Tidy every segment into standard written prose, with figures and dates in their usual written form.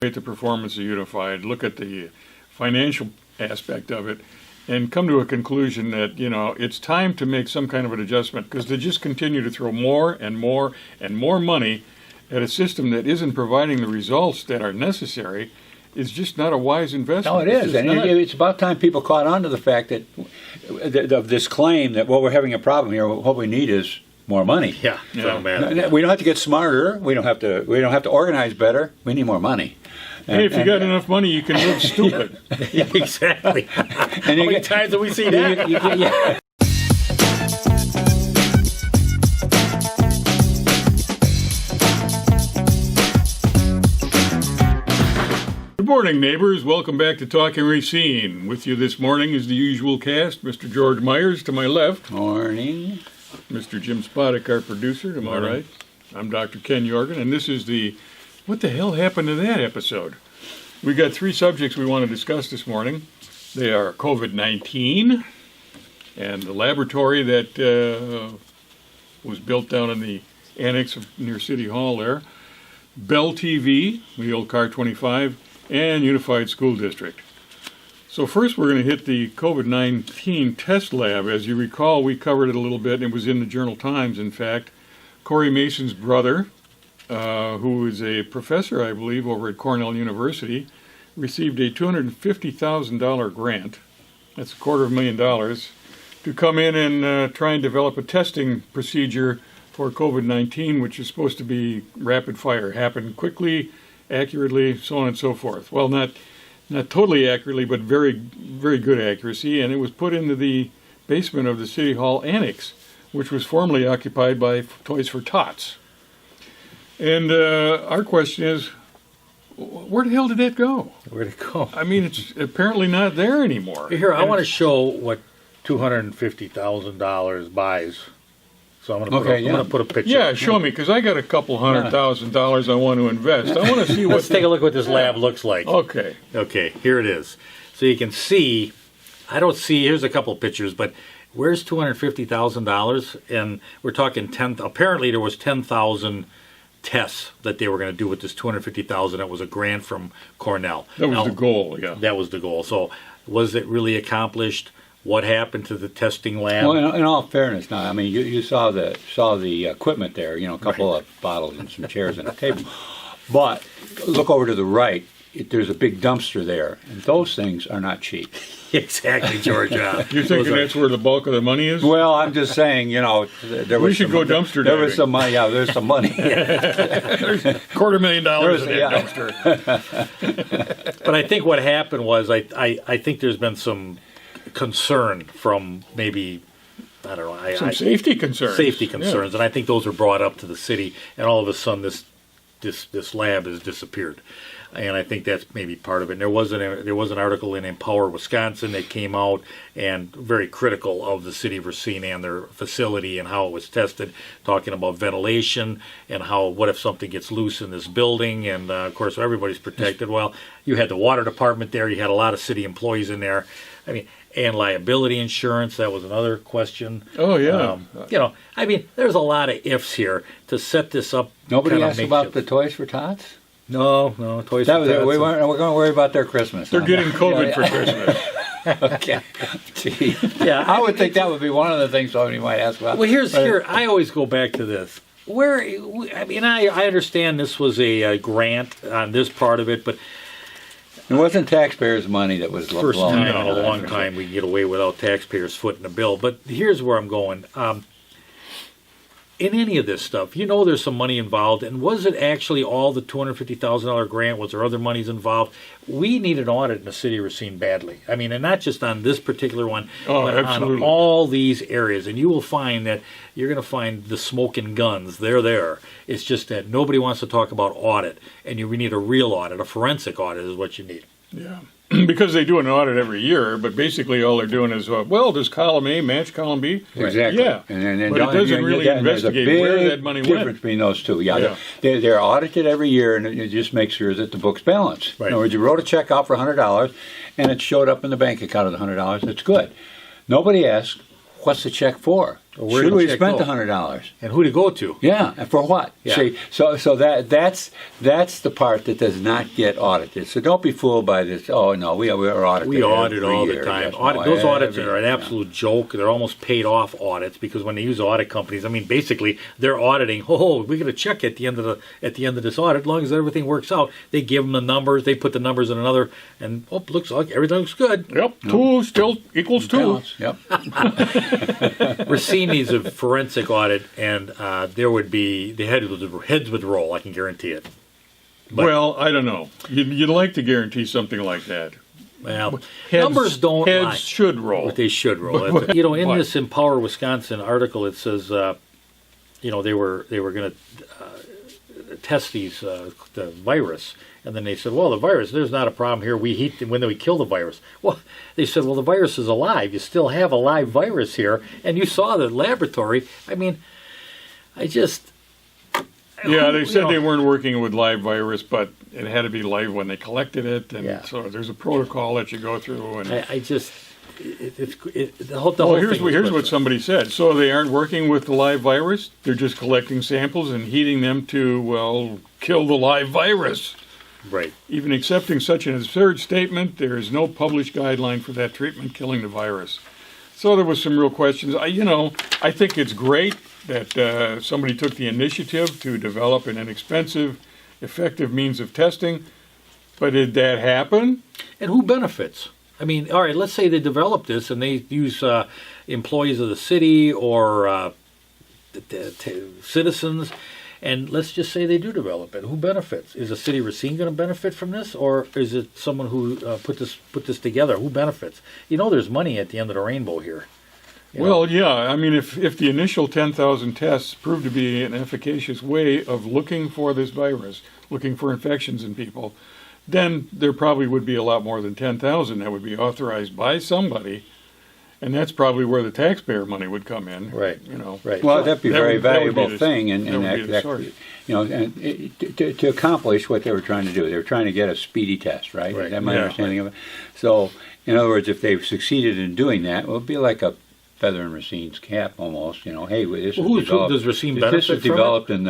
the performance of Unified, look at the financial aspect of it, and come to a conclusion that, it's time to make some kind of an adjustment, because to just continue to throw more and more and more money at a system that isn't providing the results that are necessary is just not a wise investment. No, it is. And it's about time people caught on to the fact that of this claim that, we're having a problem here, what we need is more money. Yeah. We don't have to get smarter. We don't have to organize better. We need more money. Hey, if you got enough money, you can live stupid. Yeah, exactly. How many times have we seen that? Yeah. Good morning, neighbors. Welcome back to Talking Racine. With you this morning is the usual cast. Mr. George Myers to my left. Morning. Mr. Jim Spodek, our producer, to my right. I'm Dr. Ken Jorgen, and this is the What the Hell Happened to That episode. We got three subjects we want to discuss this morning. They are COVID-19 and the laboratory that was built down in the annex near City Hall there, Bell TV, the old Car 25, and Unified School District. So first we're going to hit the COVID-19 test lab. As you recall, we covered it a little bit, and it was in the Journal Times, in fact. Corey Mason's brother, who is a professor, I believe, over at Cornell University, received a $250,000 grant, that's $250,000, to come in and try and develop a testing procedure for COVID-19, which is supposed to be rapid fire, happen quickly, accurately, so on and so forth. Well, not totally accurately, but very, very good accuracy, and it was put into the basement of the City Hall Annex, which was formerly occupied by Toys for Tots. And our question is, where the hell did that go? Where'd it go? I mean, it's apparently not there anymore. Here, I want to show what $250,000 buys. So I'm going to put a picture. Yeah, show me, because I got a couple $100,000 I want to invest. I want to see what. Let's take a look at what this lab looks like. Okay. Okay, here it is. So you can see, here's a couple pictures, but where's $250,000? And we're talking apparently there was 10,000 tests that they were going to do with this $250,000. That was a grant from Cornell. That was the goal, yeah. That was the goal. So was it really accomplished? What happened to the testing lab? Well, in all fairness, now, I mean, you saw the equipment there. A couple of bottles and some chairs and a table. But look over to the right. There's a big dumpster there, and those things are not cheap. Exactly, George. You're thinking that's where the bulk of the money is? Well, I'm just saying, we should go dumpster diving. There was some money. Yeah, there's some money. There's $250,000 in that dumpster. But I think what happened was, I think there's been some concern from maybe, I don't know. Some safety concerns. Safety concerns, and I think those were brought up to the city, and all of a sudden this lab has disappeared. And I think that's maybe part of it. And there was an article in Empower Wisconsin that came out and very critical of the city of Racine and their facility and how it was tested, talking about ventilation and what if something gets loose in this building. And of course everybody's protected. Well, you had the water department there. You had a lot of city employees in there. I mean, and liability insurance, that was another question. Oh, yeah. I mean, there's a lot of ifs here to set this up. Nobody asked about the Toys for Tots? No, Toys for Tots. We're going to worry about their Christmas. They're getting COVID for Christmas. Okay. Gee. Yeah, I would think that would be one of the things somebody might ask about. Well, here, I always go back to this. I understand this was a grant on this part of it, but it wasn't taxpayers' money that was first time in a long time we can get away without taxpayers footing the bill. But here's where I'm going. In any of this stuff, there's some money involved. And was it actually all the $250,000 grant? Was there other monies involved? We need an audit in the city of Racine badly. I mean, and not just on this particular one, but absolutely. on all these areas. And you will find that you're going to find the smoking guns. They're there. It's just that nobody wants to talk about audit. And we need a real audit. A forensic audit is what you need. Yeah. Because they do an audit every year, but basically all they're doing is, does column A match column B? Exactly. Yeah. And but it doesn't really investigate where that money went. There's a big difference between those two. Yeah. They're audited every year, and it just makes sure that the book's balanced. Right. In other words, you wrote a check out for $100, and it showed up in the bank account of the $100. It's good. Nobody asked, what's the check for? Where Should did we the check spent go? $100? And who to go to? Yeah, and for what? Yeah. See, so that's the part that does not get audited. So don't be fooled by this. Oh no, we are audited. We audit every all year. the time. Yes, Audit, no, those audits every- are an absolute joke. They're almost paid off audits because when they use audit companies, I mean, basically they're auditing. Oh, we get a check at the end of this audit. As long as everything works out, they give them the numbers. They put the numbers in another, and looks like everything looks good. Yep, 2 still equals 2. Balance, Yep. Racine needs a forensic audit, and there would be the heads would roll. I can guarantee it. But- Well, I don't know. You'd like to guarantee something like that. Well, Heads, numbers don't heads lie. should roll. But they should roll. In But- this Empower Wisconsin article, it says, they were going to test the virus, and then they said, well, the virus, there's not a problem here. We heat when we kill the virus. Well, they said, well, the virus is alive. You still have a live virus here, and you saw the laboratory. I mean, Yeah, they said they weren't working with live virus, but it had to be live when they collected it, and Yeah. so there's a protocol that you go through. And the whole well, thing here's was what bizarre. somebody said. So they aren't working with the live virus; they're just collecting samples and heating them to kill the live virus. Right. Even accepting such an absurd statement, there is no published guideline for that treatment killing the virus. So there was some real questions. I think it's great that somebody took the initiative to develop an inexpensive, effective means of testing. But did that happen? And who benefits? I mean, all right, let's say they develop this and they use employees of the city or citizens, and let's just say they do develop it. Who benefits? Is the city of Racine going to benefit from this, or is it someone who put this together? Who benefits? There's money at the end of the rainbow here. Well, yeah. I mean, if the initial 10,000 tests proved to be an efficacious way of looking for this virus, looking for infections in people, then there probably would be a lot more than 10,000 that would be authorized by somebody, and that's probably where the taxpayer money would come in. Right. Right. Well, that'd be a very that would be valuable the- thing, and that would be the that source. to accomplish what they were trying to do. They were trying to get a speedy test, right? Right. Is that my Yeah. understanding of it? So, in other words, if they've succeeded in doing that, it would be like a feather in Racine's cap, almost. Hey, this Well, is developed. does Racine This benefit is from it? developed in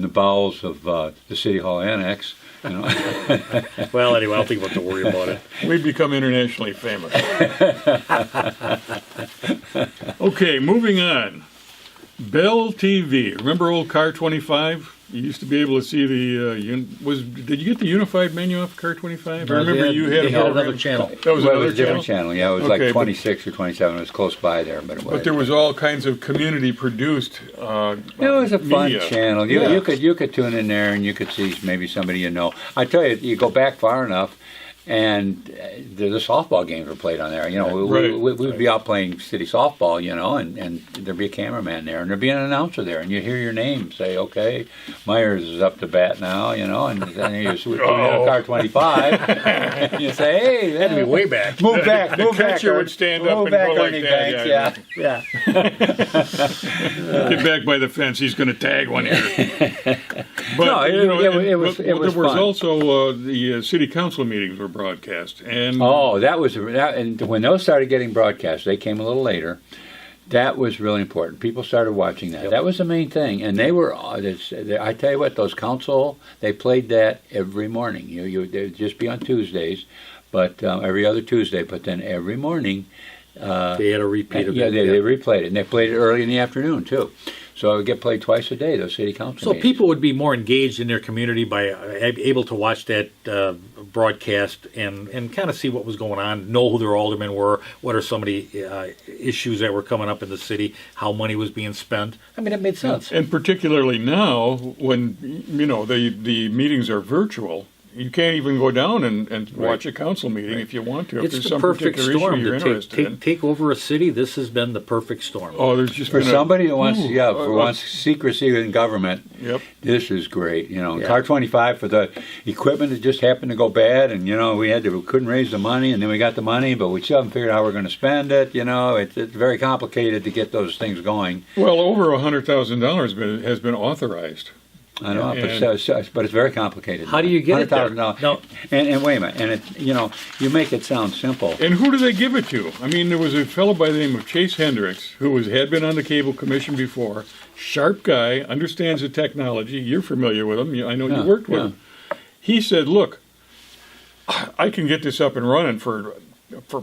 the bowels of the City Hall Annex. Well, anyway, I don't think we'll have to worry about it. We've become internationally famous. Okay, moving on. Bell TV. Remember old Car 25? You used to be able to see the. Did you get the unified menu off Car 25? I remember you had they had program. another channel. That was Well, it another was a different channel. channel. Yeah, it was Okay, like but- 26 or 27. It was close by there, but it was. But there was all kinds of community produced. It was a fun media. channel. Yeah. You could tune in there and you could see maybe somebody you know. I tell you, you go back far enough, and the softball games were played on there. Right. We'd be out playing city softball, and there'd be a cameraman there, and there'd be an announcer there, and you'd hear your name say, "Okay, Myers is up to bat now," and then you just put in a Car 25, and you say, "Hey, That'd be way back. move back, The move back." catcher would stand up move and back, go like Ernie that, Banks. Yeah. Get back by the fence. He's going to tag one here. But, No, it was there was fun. also the city council meetings were broadcast, and Oh, and when those started getting broadcast, they came a little later. That was really important. People started watching that. Yep. That was the main thing, and they were. I tell you what, those council, they played that every morning. They'd just be on Tuesdays, but every other Tuesday. But then every morning, They had a repeat of yeah, it. they replayed it, and they played it early in the afternoon too. So it would get played twice a day. Those city council. So meetings. people would be more engaged in their community by able to watch that broadcast and kind of see what was going on, know who their aldermen were, what are some of the issues that were coming up in the city, how money was being spent. I mean, it made sense. and particularly now when the meetings are virtual. You can't even go down and watch a council meeting if you want to. If It's there's the some perfect particular storm issue you're to interested in. take over a city. This has been the perfect storm. Oh, there's just For been somebody that wants, Ooh, wants secrecy in government, Yep. this is great. Yeah. Car 25 for the equipment that just happened to go bad, and we couldn't raise the money, and then we got the money, but we still haven't figured out how we're going to spend it. It's very complicated to get those things going. Well, over $100,000 has been authorized. I know, And- but it's very complicated. How do you get it there? $100,000. No. And wait a minute, and you make it sound simple. And who do they give it to? I mean, there was a fellow by the name of Chase Hendricks who had been on the Cable Commission before. Sharp guy, understands the technology. You're familiar with him. I know you worked with him. He said, "Look, I can get this up and running for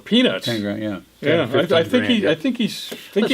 peanuts." 10 grand, yeah. Yeah, 15 I think grand, yeah. I think he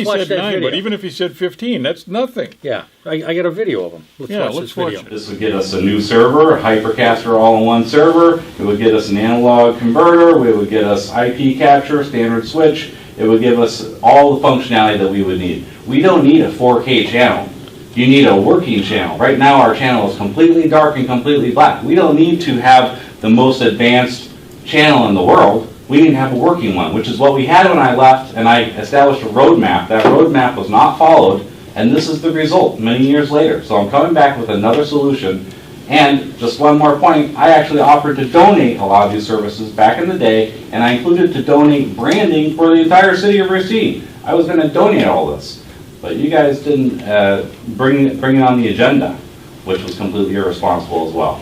watch said that 9, video. but even if he said 15, that's nothing. Yeah, I got a video of them. Let's Yeah, watch let's this video. watch it. This would get us a new server, a hypercaster all-in-one server. It would get us an analog converter. It would get us IP capture, standard switch. It would give us all the functionality that we would need. We don't need a 4K channel. You need a working channel. Right now our channel is completely dark and completely black. We don't need to have the most advanced channel in the world. We need to have a working one, which is what we had when I left, and I established a roadmap. That roadmap was not followed, and this is the result many years later. So I'm coming back with another solution. And just one more point, I actually offered to donate a lot of these services back in the day, and I included to donate branding for the entire city of Racine. I was going to donate all this, but you guys didn't bring it on the agenda, which was completely irresponsible as well.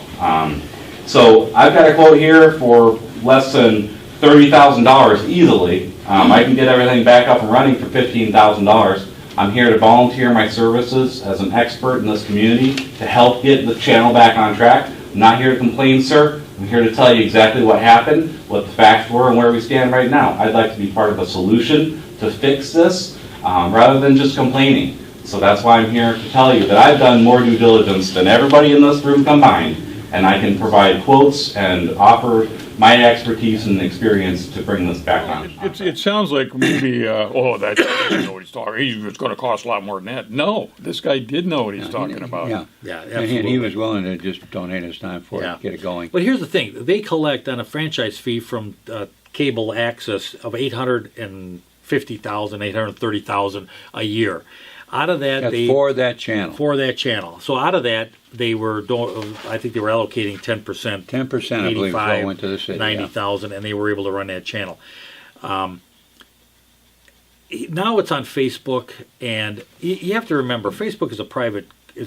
So I've got a quote here for less than $30,000 easily. I can get everything back up and running for $15,000. I'm here to volunteer my services as an expert in this community to help get the channel back on track. I'm not here to complain, sir. I'm here to tell you exactly what happened, what the facts were, and where we stand right now. I'd like to be part of a solution to fix this rather than just complaining. So that's why I'm here to tell you that I've done more due diligence than everybody in this room combined, and I can provide quotes and offer my expertise and experience to bring this back on. It sounds like maybe, that guy didn't know what he's talking. It's going to cost a lot more than that. No, this guy did know what he's talking about. Yeah, Yeah, and absolutely. he was willing to just donate his time for Yeah. it, get it going. But here's the thing: they collect on a franchise fee from cable access of $850,000 a year. Out of that, That's for that channel. So out of that, I think they were allocating 10%. 10%, I believe, is what went to the city. 90,000, and they were able to run that channel. Now it's on Facebook, and you have to remember, Facebook is a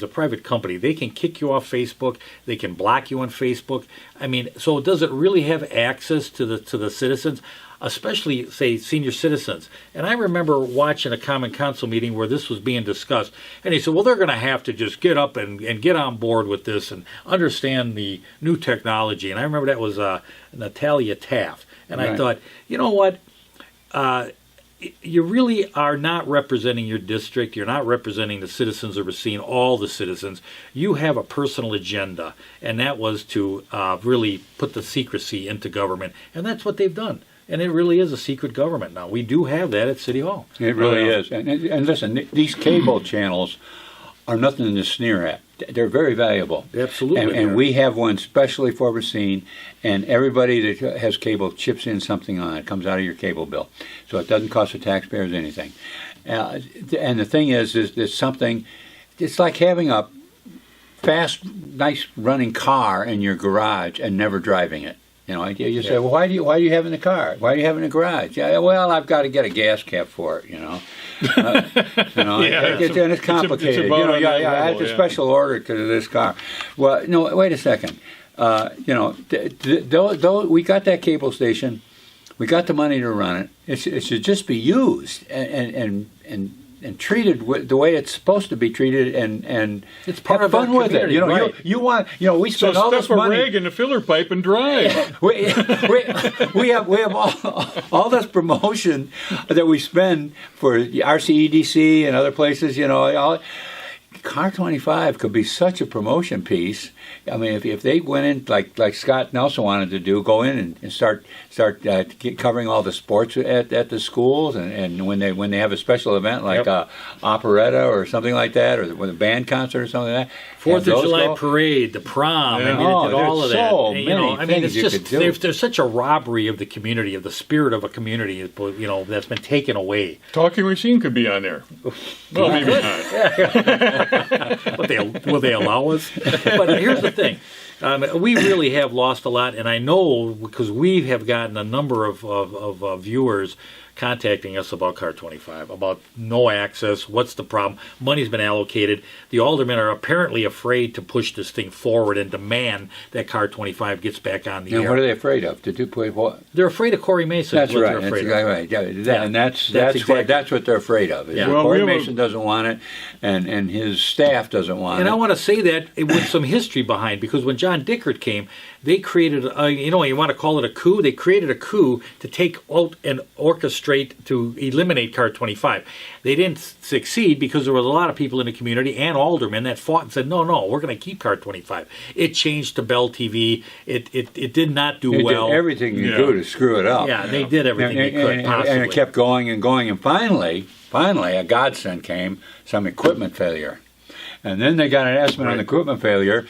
private company. They can kick you off Facebook. They can block you on Facebook. I mean, so does it really have access to the citizens? Especially, say, senior citizens. And I remember watching a Common Council meeting where this was being discussed. And he said, well, they're going to have to just get up and get on board with this and understand the new technology. And I remember that was Natalia Taft. And I Right. thought, you know what? You really are not representing your district. You're not representing the citizens of Racine, all the citizens. You have a personal agenda. And that was to really put the secrecy into government. And that's what they've done. And it really is a secret government now. We do have that at City Hall. It really is. And listen, these cable channels are nothing to sneer at. They're very valuable. Absolutely. And we have one specially for Racine, and everybody that has cable chips in something on it. It comes out of your cable bill. So it doesn't cost the taxpayers anything. And the thing is there's something, it's like having a fast, nice running car in your garage and never driving it. You know, you say, well, why do you have it in the car? Why do you have it in the garage? Yeah, well, I've got to get a gas cap for it. And it's complicated. about on that I had level, a special order to this car. Well, no, wait a second. We got that cable station. We got the money to run it. It should just be used and treated the way it's supposed to be treated, and It's part have of our fun with it. community, right. You want, we So spend all this stuff a money. rag in the filler pipe and drive. we have all this promotion that we spend for RCEDC and other places. Car 25 could be such a promotion piece. I mean, if they went in like Scott Nelson wanted to do, go in and start covering all the sports at the schools, and when they have a special event like a operetta or something like that, or with a band concert or something like that. 4th of July parade, the prom, Yeah. I mean, it did all of there's that. so And, many things it's you just could do. there's such a robbery of the community, of the spirit of a community, that's been taken away. Talking Racine could be on there. Well, maybe not. Will they allow us? But here's the thing. We really have lost a lot, and I know because we have gotten a number of viewers contacting us about Car 25, about no access, what's the problem, money's been allocated. The aldermen are apparently afraid to push this thing forward and demand that Car 25 gets back on the And air. what are they afraid of? To do what? They're afraid of Corey Mason. That's is what right. They're That's afraid exactly of. right. Yeah, Yeah. and that's exactly- what they're afraid of. Yeah. Well, Corey we have a- Mason doesn't want it, and his staff doesn't want And it. I want to say that with some history behind, because when John Dickert came, they created, you want to call it a coup? They created a coup to take out and orchestrate to eliminate Car 25. They didn't succeed because there was a lot of people in the community and aldermen that fought and said, no, we're going to keep Car 25. It changed to Bell TV. It did not do They well. did everything you Yeah. do to screw it up. Yeah, they did everything they could possibly. And it kept going and going, and finally, a godsend came, some equipment failure. And then they got an estimate on the equipment failure,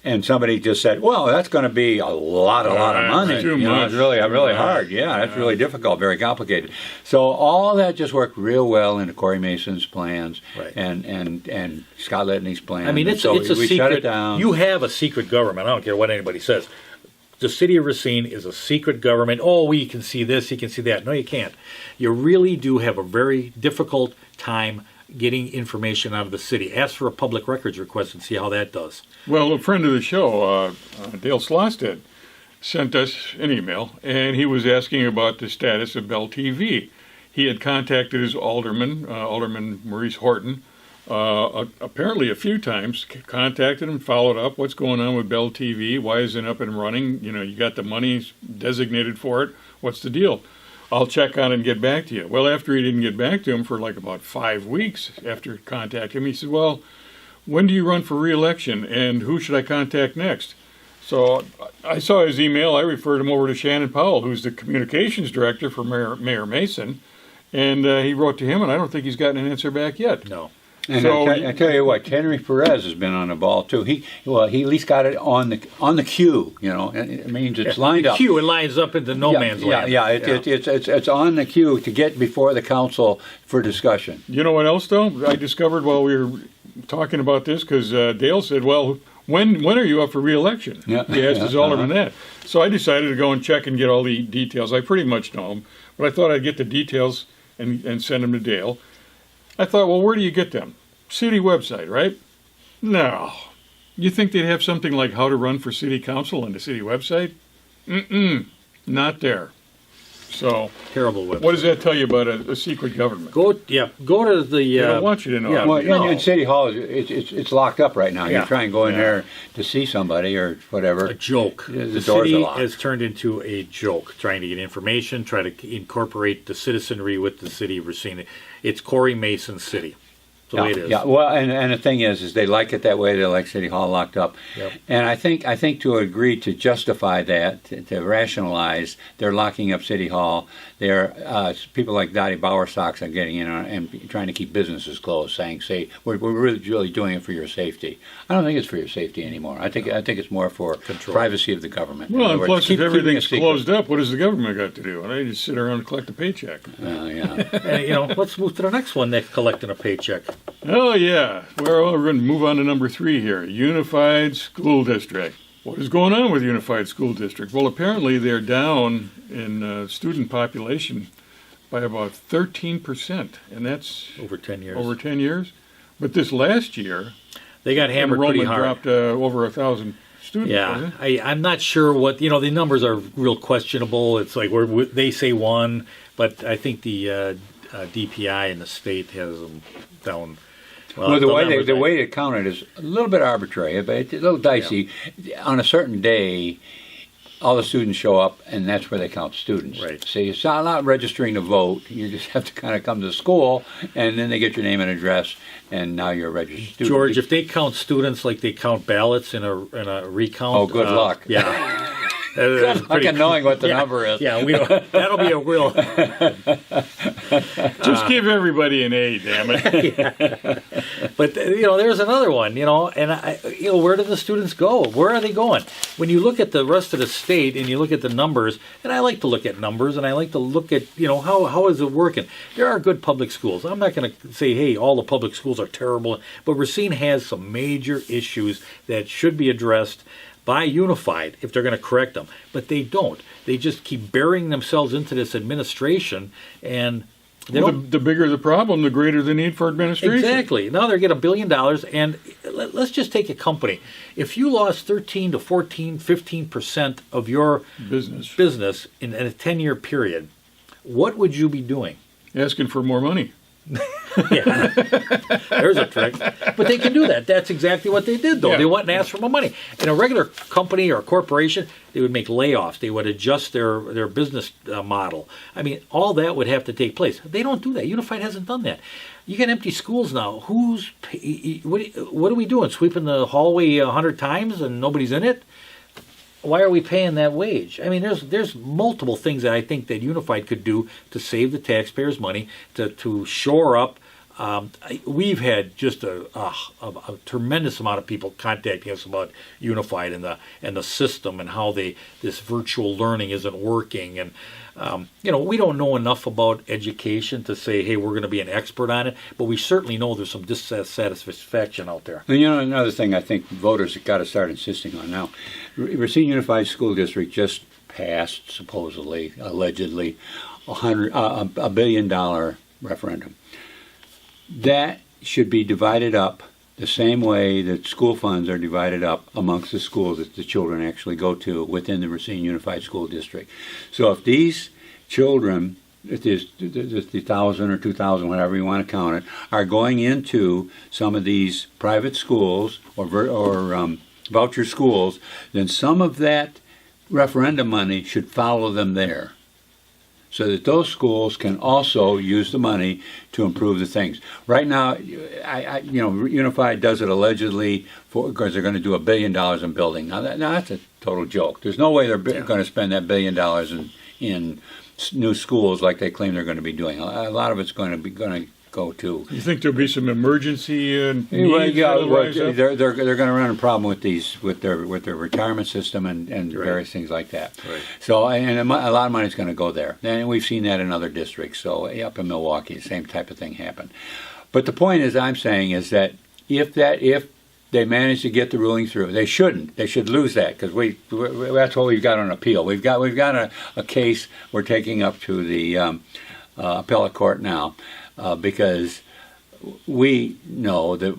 and somebody just said, well, that's going to be a lot of money. Too You know, much. it's really hard. Yeah, that's really difficult, very complicated. So all that just worked real well into Corey Mason's plans Right. and Scott Litney's plans. I mean, And it's so a we secret. shut it down. You have a secret government. I don't care what anybody says. The city of Racine is a secret government. Oh, we can see this, you can see that. No, you can't. You really do have a very difficult time getting information out of the city. Ask for a public records request and see how that does. Well, a friend of the show, Dale Slosted, sent us an email, and he was asking about the status of Bell TV. He had contacted his alderman, Alderman Maurice Horton, apparently a few times, contacted him, followed up, what's going on with Bell TV, why isn't it up and running, you got the money designated for it, what's the deal? I'll check on it and get back to you. Well, after he didn't get back to him for like about 5 weeks after contacting him, he said, well, when do you run for re-election, and who should I contact next? So I saw his email, I referred him over to Shannon Powell, who's the communications director for Mayor Mason, and he wrote to him, and I don't think he's gotten an answer back yet. No. And So- I tell you what, Henry Perez has been on the ball too. He at least got it on the queue. And it means it's lined up. Q, it lines up into no man's land. Yeah. It's on the queue to get before the council for discussion. You know what else, though? I discovered while we were talking about this, because Dale said, well, when are you up for re-election? Yeah. He asked his alderman that. So I decided to go and check and get all the details. I pretty much know them, but I thought I'd get the details and send them to Dale. I thought, well, where do you get them? City website, right? No. You think they'd have something like how to run for city council on the city website? Not there. So, Terrible website. what does that tell you about a secret government? Go to the. They don't want you to know. yeah. Well, No. in City Hall, it's locked up right now. Yeah. You try and go in Yeah. there to see somebody or whatever. A joke. The The doors city are locked. has turned into a joke, trying to get information, try to incorporate the citizenry with the city of Racine. It's Corey Mason's city. That's the way it is. Yeah. Well, and the thing is they like it that way. They like City Hall locked up. Yep. And I think to agree to justify that, to rationalize, they're locking up City Hall. They're people like Dottie Bowersox are getting in and trying to keep businesses closed, saying, we're really doing it for your safety. I don't think it's for your safety anymore. I think it's more for Control. privacy of the government. In Well, other and words, plus, if keeping everything's a secret. closed up, what does the government got to do? They just sit around and collect a paycheck. Yeah. And, let's move to the next one. They're collecting a paycheck. Oh, yeah. Well, we're going to move on to number 3 here. Unified School District. What is going on with Unified School District? Well, apparently they're down in student population by about 13%, and that's Over 10 years. over 10 years. But this last year, They got hammered pretty enrollment hard. dropped over 1,000 students. Yeah, wasn't it? I'm not sure what the numbers are real questionable. It's like they say 1, but I think the DPI in the state has them down. Well, the numbers way they count it is a little bit arbitrary, but it's a little dicey. On a certain day, all the students show up, and that's where they count students. Right. See, it's not registering to vote. You just have to kind of come to school, and then they get your name and address, and now you're a registered student. George, if they count students like they count ballots in a recount, Oh, good luck. Yeah. Good luck at knowing what the number is. Yeah, that'll be a real. Just give everybody an A, damn it. But there's another one. And where do the students go? Where are they going? When you look at the rest of the state and you look at the numbers, and I like to look at numbers, and I like to look at how is it working. There are good public schools. I'm not going to say, hey, all the public schools are terrible, but Racine has some major issues that should be addressed. by Unified if they're going to correct them. But they don't. They just keep burying themselves into this administration, and they Well, don't. the bigger the problem, the greater the need for administration. Exactly. Now they're getting $1 billion, and let's just take a company. If you lost 13 to 14, 15% of your Business. in a 10-year period, what would you be doing? Asking for more money. Yeah, there's a trick. But they can do that. That's exactly what they did, though. Yeah. They went and asked for more money. In a regular company or corporation, they would make layoffs. They would adjust their business model. I mean, all that would have to take place. They don't do that. Unified hasn't done that. You got empty schools now. What are we doing? Sweeping the hallway 100 times and nobody's in it? Why are we paying that wage? I mean, there's multiple things that I think that Unified could do to save the taxpayers' money, to shore up. We've had just a tremendous amount of people contacting us about Unified and the system and how this virtual learning isn't working. And we don't know enough about education to say, hey, we're going to be an expert on it, but we certainly know there's some dissatisfaction out there. And another thing I think voters have got to start insisting on now. Racine Unified School District just passed, supposedly, allegedly, $1 billion referendum. That should be divided up the same way that school funds are divided up amongst the schools that the children actually go to within the Racine Unified School District. So if these children, if there's 1,000 or 2,000, whatever you want to count it, are going into some of these private schools or voucher schools, then some of that referendum money should follow them there, so that those schools can also use the money to improve the things. Right now, Unified does it allegedly because they're going to do $1 billion in building. Now that's a total joke. There's no way they're going to spend that $1 billion in new schools like they claim they're going to be doing. A lot of it's going to go to. You think there'll be some emergency needs? They're going to run a problem with their retirement system and various things like that. Right. So and a lot of money is going to go there, and we've seen that in other districts. So up in Milwaukee, the same type of thing happened. But the point I'm saying is that if they manage to get the ruling through, they shouldn't. They should lose that because that's what we've got on appeal. We've got a case we're taking up to the appellate court now. Because we know that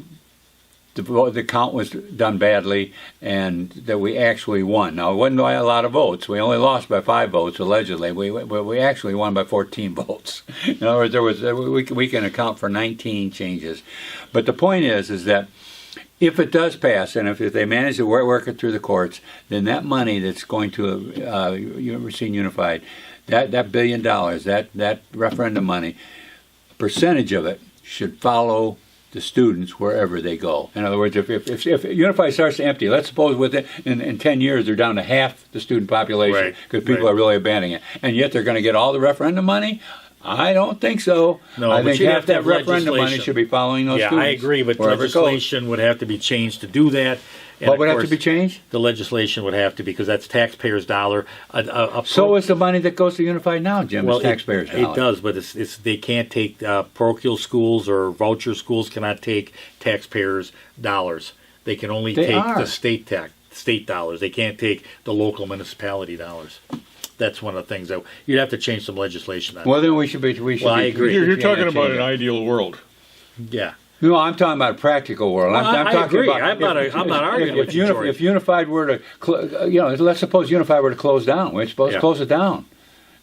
the count was done badly and that we actually won. Now, it wasn't by a lot of votes. We only lost by 5 votes, allegedly. We actually won by 14 votes. In other words, we can account for 19 changes. But the point is that if it does pass, and if they manage to work it through the courts, then that money that's going to Racine Unified, that $1 billion, that referendum money, percentage of it should follow the students wherever they go. In other words, if Unified starts to empty, let's suppose in 10 years they're down to half the student population because people are really abandoning it, and yet they're going to get all the referendum money? I don't think so. No, I think half that referendum money legislation. should be following those students. Yeah, I agree, but legislation would have to be changed to do that. And what of would have to course, be changed? The legislation would have to, because that's taxpayers' dollar. So is the money that goes to Unified now, Jim. Well, it's taxpayers' dollar. It does, but it's they can't take parochial schools or voucher schools cannot take taxpayers' dollars. They can only take the state dollars. They can't take the local municipality dollars. That's one of the things that you'd have to change some legislation on. Well, then we should be. I agree. You're talking about an ideal world. Yeah. No, I'm talking about a practical world. Well, I'm I talking agree. about. I'm not arguing with you, George. If Unified were to, let's suppose Unified were to close down. We're supposed to close it down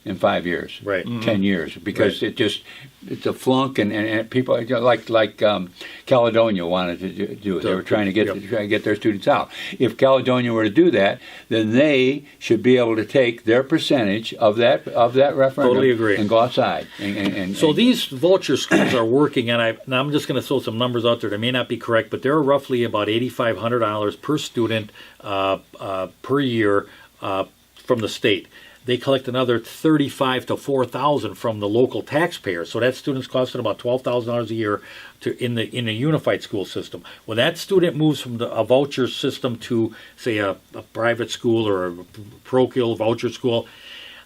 in 5 years, Right. 10 years, because it's a flunk, and people like Caledonia wanted to do it. They were trying to get their students out. If Caledonia were to do that, then they should be able to take their percentage of that referendum. Totally agree. And go outside. So these vulture schools are working, and now I'm just going to throw some numbers out there that may not be correct, but they're roughly about $8,500 per student per year from the state. They collect another $35,000 to $4,000 from the local taxpayers. So that student's costing about $12,000 a year in a unified school system. When that student moves from a voucher system to, say, a private school or a parochial voucher school,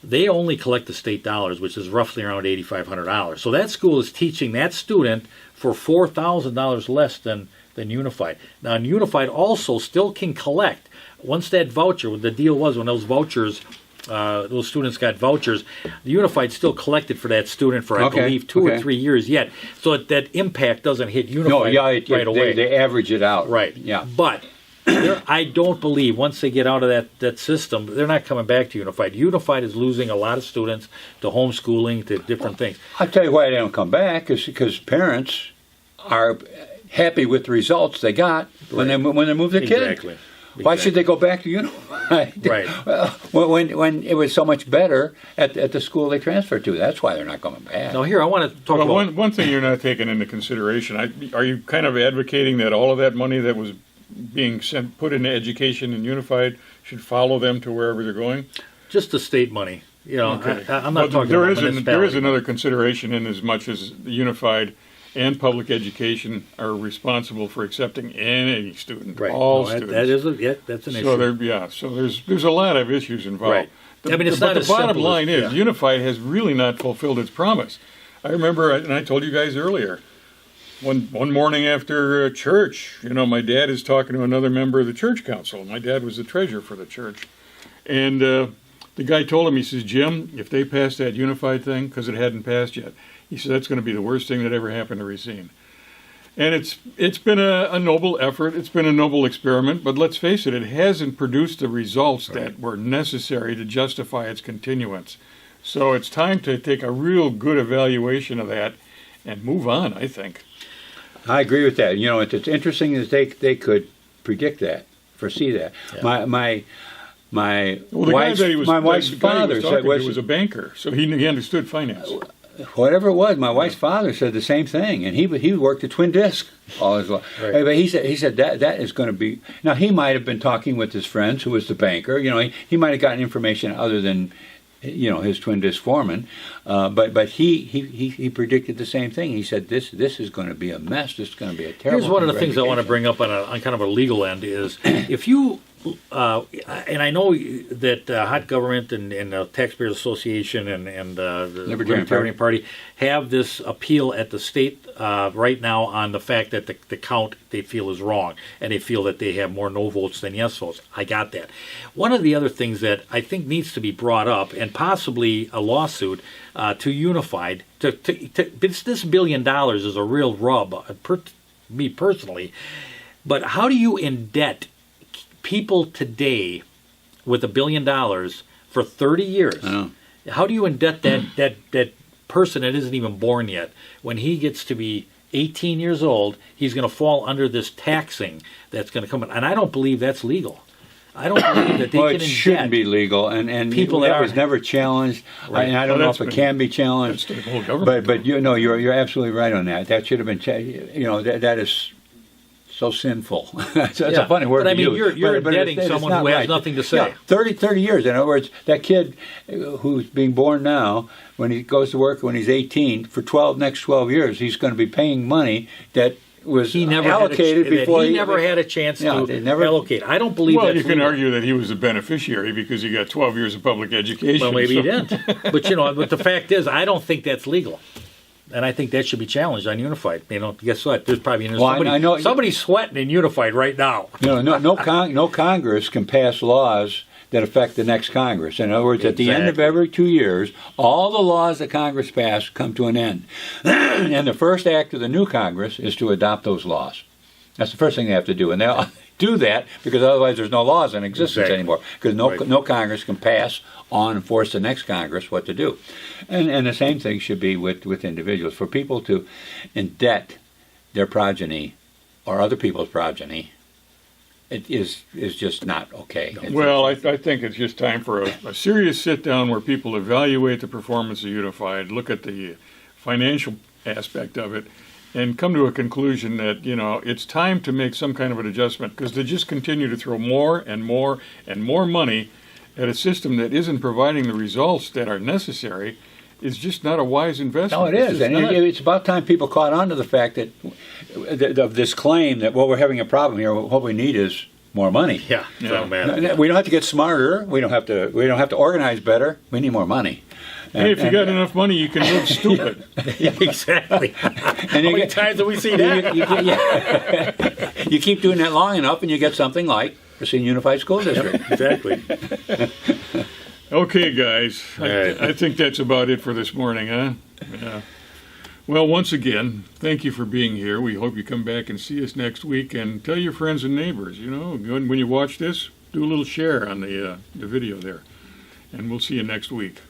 they only collect the state dollars, which is roughly around $8,500. So that school is teaching that student for $4,000 less than Unified. Now, Unified also still can collect once that voucher, the deal was when those vouchers, those students got vouchers, the Unified still collected for that student for, I believe, 2 or 3 years yet. So that impact doesn't hit Unified right away. They average it out. Right. Yeah. But I don't believe once they get out of that system, they're not coming back to Unified. Unified is losing a lot of students to homeschooling, to different things. I'll tell you why they don't come back is because parents are happy with the results they got when they move their kid. Exactly. Why should they go back to Unified? Right. when it was so much better at the school they transferred to. That's why they're not coming back. Now here, I want to talk about... One thing you're not taking into consideration, are you kind of advocating that all of that money that was being put into education and Unified should follow them to wherever they're going? Just the state money. You know, Okay. I'm not talking there about is municipality. there is another consideration in as much as the Unified and public education are responsible for accepting any student, Right. all No, students. That's an So issue. so there's a lot of issues involved. Right. I mean, it's but not the as bottom simple as- line is yeah. Unified has really not fulfilled its promise. I remember, and I told you guys earlier, one morning after church, my dad is talking to another member of the church council. My dad was the treasurer for the church, and the guy told him, he says, Jim, if they pass that Unified thing, because it hadn't passed yet, he said that's going to be the worst thing that ever happened to Racine. And it's been a noble effort. It's been a noble experiment. But let's face it, it hasn't produced the results that were necessary to justify its continuance. So it's time to take a real good evaluation of that and move on, I think. I agree with that. It's interesting that they could predict that, foresee that. Yeah. My Well, the wife's, guy that he was, my wife's the guy he father was said talking to was a banker, so he understood finance. whatever it was. My wife's father said the same thing, and he worked at Twin Disc all his life. Right. But he said that is going to be. Now he might have been talking with his friends, who was the banker. He might have gotten information other than his Twin Disc foreman, but he predicted the same thing. He said this is going to be a mess. This is going to be a terrible. Here's one of the things I want to education. bring up on kind of a legal end is if you, and I know that Hot Government and the Taxpayers Association and the Libertarian Party have this appeal at the state right now on the fact that the count they feel is wrong, and they feel that they have more no votes than yes votes. I got that. One of the other things that I think needs to be brought up, and possibly a lawsuit to Unified, this $1 billion is a real rub, me personally, but how do you indebt people today with $1 billion for 30 years? How do you indebt that person that isn't even born yet? When he gets to be 18 years old, he's going to fall under this taxing that's going to come in. And I don't believe that's legal. I don't believe that they Well, can it shouldn't indebt be legal, and people that that was are- never challenged. Right. And I don't Well, know if that's it can be challenged. That's the whole government. But you're absolutely right on that. That should have been that is so sinful. That's a funny word But I to mean, use. you're But indebting it's someone not who has right. nothing to say. Yeah, 30 years. In other words, that kid who's being born now, when he goes to work when he's 18, for next 12 years, he's going to be paying money that was He never allocated had a, before he never had a chance Yeah, to they never- allocate. I don't believe Well, that's you can legal. argue that he was a beneficiary because he got 12 years of public education. Well, maybe he so- didn't. But the fact is, I don't think that's legal. And I think that should be challenged on Unified. Guess what? There's probably I know- somebody's sweating in Unified right now. No Congress can pass laws that affect the next Congress. In other words, at the end of Exactly. every 2 years, all the laws that Congress passed come to an end. And the first act of the new Congress is to adopt those laws. That's the first thing they have to do. And they'll do that because otherwise there's no laws in existence Exactly. anymore. Because Right. no Congress can pass on and force the next Congress what to do. And the same thing should be with individuals. For people to indebt their progeny or other people's progeny, it is just not okay. Well, I think it's just time for a serious sit-down where people evaluate the performance of Unified, look at the financial aspect of it, and come to a conclusion that, it's time to make some kind of an adjustment, because to just continue to throw more and more and more money at a system that isn't providing the results that are necessary is just not a wise investment. No, it It's is, just and not. it's about time people caught on to the fact that of this claim that we're having a problem here. What we need is more money. Yeah, Yeah. so bad. We don't have to get smarter. We don't have to organize better. We need more money. Hey, if you got enough money, you can live stupid. Yeah, exactly. How you many get- times have we seen that? You keep doing that long enough, and you get something like Racine Unified School District. Exactly. Okay, guys, right. I think that's about it for this morning, huh? Yeah. Well, once again, thank you for being here. We hope you come back and see us next week, and tell your friends and neighbors, when you watch this, do a little share on the video there, and we'll see you next week.